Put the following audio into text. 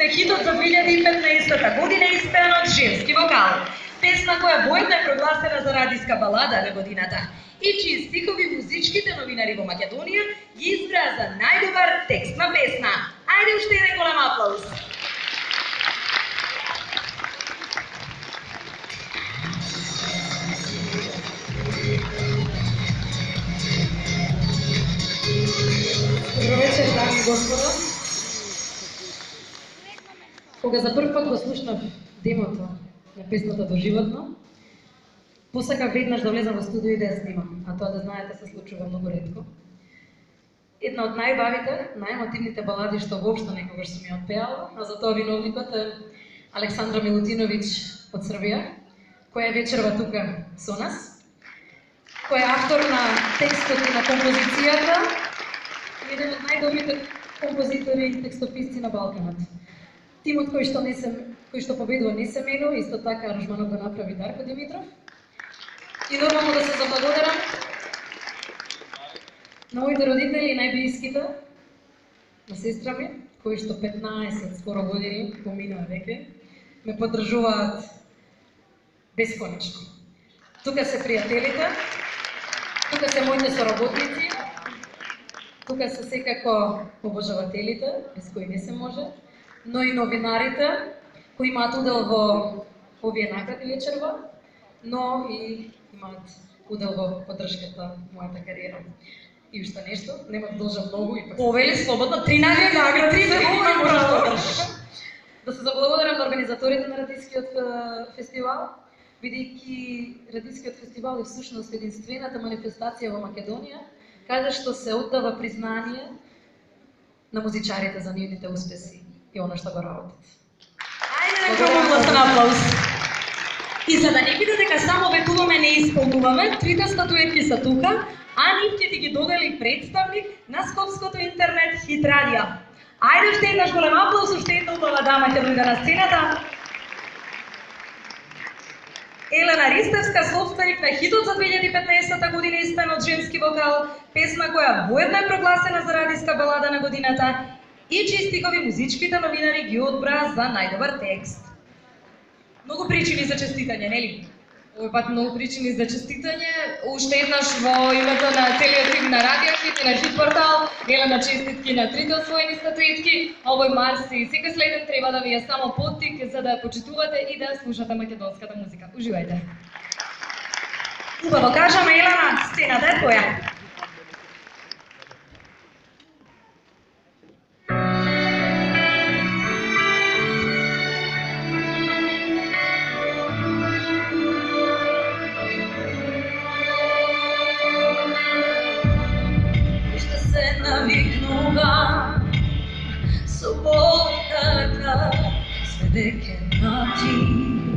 кај хитот за 2015 година испеан од женски вокал. Песна која воедно е прогласена за радиска балада на годината и чии стихови музичките новинари во Македонија ги избраа за најдобар текст на песна. Ајде уште еден голем аплауз. Добро вечер, дами и господа. Кога за прв пат го слушнав демото на песната доживотно, посакав веднаш да влезам во студио и да ја снимам, а тоа да знаете се случува многу ретко. Една од најбавите, најемотивните балади што воопшто некогаш сум ја отпеала, а за тоа виновникот е Александра Милутиновиќ од Србија, која е вечерва тука со нас, која е автор на текстот и на композицијата и еден од најдобрите композитори и текстописци на Балканот. Тимот кој што победува не се менува, исто така аранжманот го направи Дарко Димитров. И нормално да се заблагодарам на моите родители и најблиските, на сестра ми, кои што 15 скоро години поминаа веќе, ме поддржуваат бесконечно. Тука се пријателите, тука се моите соработници, тука се секако обожавателите, без кои не се може, но и новинарите, кои имаат удел во овие награди вечерва, но и имаат удел во поддршката мојата кариера. И уште нешто, нема да должам многу и пак повели слободно 3 награди да имам право. Да се заблагодарам на организаторите на Радискиот фестивал, бидејќи Радискиот фестивал е всушност единствената манифестација во Македонија каде што се оддава признание на музичарите за нивните успеси и она што го работат. Ајде да прогласен аплауз. И за да не биде дека само ветуваме не исполнуваме, трите статуетки са тука, а нив ќе ти ги додели представник на Скопското интернет хит радио. Ајде уште еднаш голем аплауз, уште една убава дама ќе дојде на сцената. Елена Ристевска, собственик на хитот за 2015 година испеан од женски вокал, песна која воедно е прогласена за радиска балада на годината и чии стихови музичките новинари ги одбраа за најдобар текст. Многу причини за честитање, нели? Овој пат многу причини за честитање. Уште еднаш во името на целиот тим на Радио Хит и на Хит портал, Елена, честитки на трите освоени статуетки. Овој марс и секој следен треба да ви е само поттик за да ја почитувате и да ја слушате македонската музика. Уживајте. Убаво кажаме, Елена, сцената е твоја. Со волката све веќе на ти.